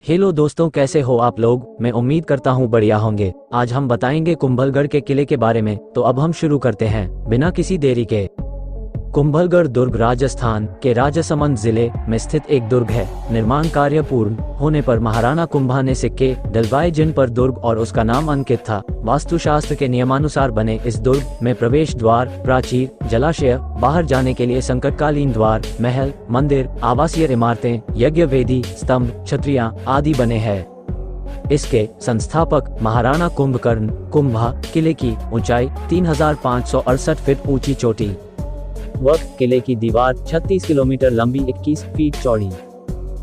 Hello दोस्तों, कैसे हो आप लोग। मैं उम्मीद करता हूँ बढ़िया होंगे। आज हम बताएंगे कुंभलगढ़ के किले के बारे में। तो अब हम शुरू करते हैं बिना किसी देरी के। कुंभलगढ़ दुर्ग राजस्थान के राजसमंद जिले में स्थित एक दुर्ग है। निर्माण कार्य पूर्ण होने पर महाराणा कुंभा ने सिक्के डलवाए जिन पर दुर्ग और उसका नाम अंकित था। वास्तुशास्त्र के नियमानुसार बने इस दुर्ग में प्रवेश द्वार, प्राचीर, जलाशय, बाहर जाने के लिए संकटकालीन द्वार, महल, मंदिर, आवासीय इमारतें, यज्ञ वेदी, स्तंभ, छतरियां आदि बने हैं। इसके संस्थापक महाराणा कुंभकर्ण कुंभा किले की ऊंचाई 3568 फीट ऊंची चोटी व किले की दीवार 36 किलोमीटर लंबी 21 फीट चौड़ी।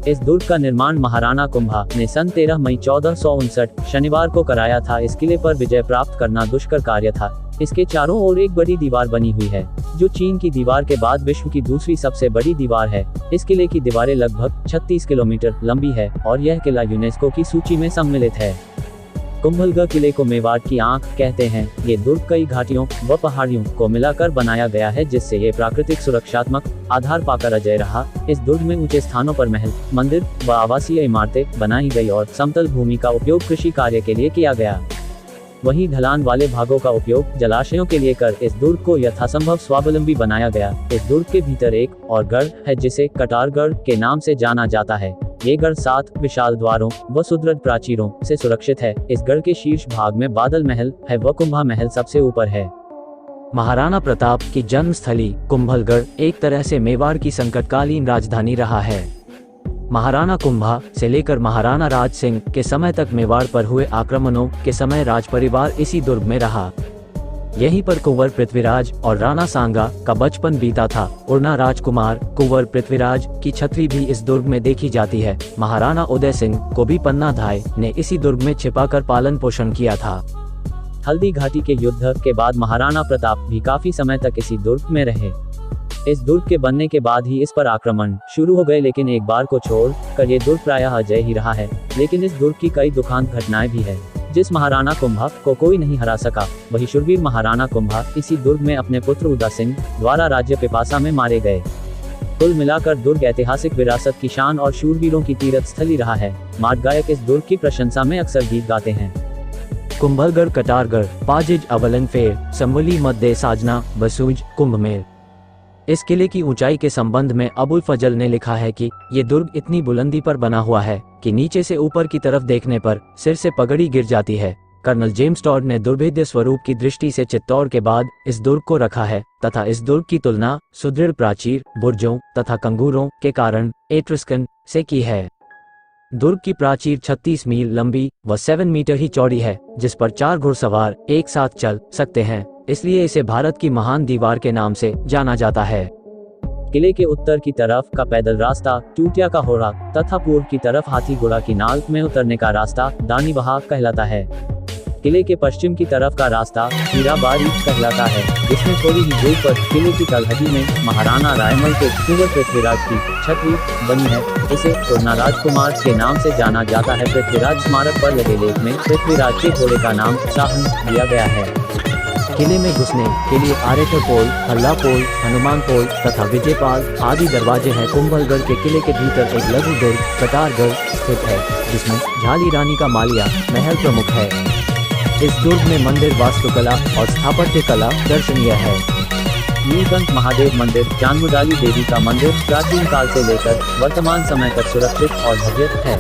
इस दुर्ग का निर्माण महाराणा कुंभा ने सन 13 मई 1459 शनिवार को कराया था। इस किले पर विजय प्राप्त करना दुष्कर कार्य था। इसके चारों ओर एक बड़ी दीवार बनी हुई है, जो चीन की दीवार के बाद विश्व की दूसरी सबसे बड़ी दीवार है। इस किले की दीवारें लगभग 36 किलोमीटर लंबी है और यह किला यूनेस्को की सूची में सम्मिलित है। कुंभलगढ़ किले को मेवाड़ की आंख कहते हैं। ये दुर्ग कई घाटियों व पहाड़ियों को मिलाकर बनाया गया है, जिससे ये प्राकृतिक सुरक्षात्मक आधार पाकर अजय रहा। इस दुर्ग में ऊंचे स्थानों पर महल, मंदिर व आवासीय इमारतें बनाई गई और समतल भूमि का उपयोग कृषि कार्य के लिए किया गया। वहीं ढलान वाले भागों का उपयोग जलाशयों के लिए कर इस दुर्ग को यथासंभव स्वावलंबी बनाया गया। इस दुर्ग के भीतर एक और गढ़ है, जिसे कटारगढ़ के नाम से जाना जाता है। ये गढ़ 7 विशाल द्वारों व सुदृढ़ प्राचीरों से सुरक्षित है। इस गढ़ के शीर्ष भाग में बादल महल है व कुंभा महल सबसे ऊपर है। महाराणा प्रताप की जन्मस्थली कुंभलगढ़ एक तरह से मेवाड़ की संकटकालीन राजधानी रहा है। महाराणा कुंभा से लेकर महाराणा राज सिंह के समय तक मेवाड़ पर हुए आक्रमणों के समय राजपरिवार इसी दुर्ग में रहा। यहीं पर कुंवर पृथ्वीराज और राणा सांगा का बचपन बीता था। उड़ना राजकुमार कुंवर पृथ्वीराज की छतरी भी इस दुर्ग में देखी जाती है। महाराणा उदय सिंह को भी पन्ना धाय ने इसी दुर्ग में छिपाकर पालन पोषण किया था। हल्दी घाटी के युद्ध के बाद महाराणा प्रताप भी काफी समय तक इसी दुर्ग में रहे। इस दुर्ग के बनने के बाद ही इस पर आक्रमण शुरू हो गए, लेकिन एक बार को छोड़ कर ये दुर्ग प्रायः अजय ही रहा है। लेकिन इस दुर्ग की कई दुखद घटनाएं भी है। जिस महाराणा कुंभा को कोई नहीं हरा सका, वही शूरवीर महाराणा कुंभा इसी दुर्ग में अपने पुत्र उदय सिंह द्वारा राज्य पिपासा में मारे गए। कुल मिलाकर दुर्ग ऐतिहासिक विरासत की शान और शूरवीरों की तीर्थ स्थली रहा है। मार्ग गायक इस दुर्ग की प्रशंसा में अक्सर गीत गाते हैं। कुंभलगढ़ कटारगढ़ पाजिज अवलन फेर संवली मध्य साजना बसूज कुंभमेल। इस किले की ऊंचाई के संबंध में अबुल फजल ने लिखा है कि ये दुर्ग इतनी बुलंदी पर बना हुआ है कि नीचे से ऊपर की तरफ देखने पर सिर से पगड़ी गिर जाती है। कर्नल जेम्स टॉड ने दुर्भेद्य स्वरूप की दृष्टि से चित्तौड़ के बाद इस दुर्ग को रखा है तथा इस दुर्ग की तुलना सुदृढ़ प्राचीर, बुर्जों तथा कंगूरों के कारण एट्रस्कन से की है। दुर्ग की प्राचीर 36 मील लंबी व 7 मीटर ही चौड़ी है, जिस पर 4 घुड़सवार एक साथ चल सकते हैं। इसलिए इसे भारत की महान दीवार के नाम से जाना जाता है। किले के उत्तर की तरफ का पैदल रास्ता टूटिया का होड़ा तथा पूर्व की तरफ हाथी घोड़ा की नाल में उतरने का रास्ता दानी बहाव कहलाता है। किले के पश्चिम की तरफ का रास्ता हीराबारी कहलाता है, जिसमें थोड़ी ही दूर पर किले की तलहटी में महाराणा रायमल के कुंवर पृथ्वीराज की छतरी बनी है। इसे उड़ना राजकुमार के नाम से जाना जाता है। पृथ्वीराज स्मारक पर लगे लेख में पृथ्वीराज के घोड़े का नाम साहन दिया गया है। किले में घुसने के लिए आरेठर पोल, हल्ला पोल, हनुमान पोल तथा विजयपाल आदि दरवाजे हैं। कुंभलगढ़ के किले के भीतर एक लघु दुर्ग कटारगढ़ स्थित है, जिसमें झाली रानी का मालिया महल प्रमुख है। इस दुर्ग में मंदिर, वास्तुकला और स्थापत्य कला दर्शनीय है। नीलकंठ महादेव मंदिर, चांदमुंडाली देवी का मंदिर प्राचीन काल से लेकर वर्तमान समय तक सुरक्षित और भव्य है।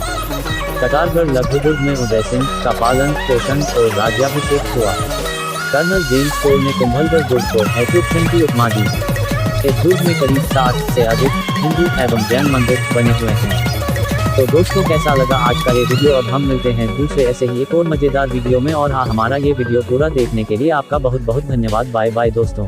कटारगढ़ लघु दुर्ग में उदय सिंह का पालन पोषण और राज्याभिषेक हुआ। कर्नल जेम्स टॉड ने कुंभलगढ़ दुर्ग को एट्रस्कन की उपमा दी। इस दुर्ग में करीब 60 से अधिक हिंदू एवं जैन मंदिर बने हुए हैं। तो दोस्तों, कैसा लगा आज का ये वीडियो। अब हम मिलते हैं दूसरे ऐसे ही एक और मजेदार वीडियो में। और हाँ, हमारा ये वीडियो पूरा देखने के लिए आपका बहुत बहुत धन्यवाद। बाय बाय दोस्तों।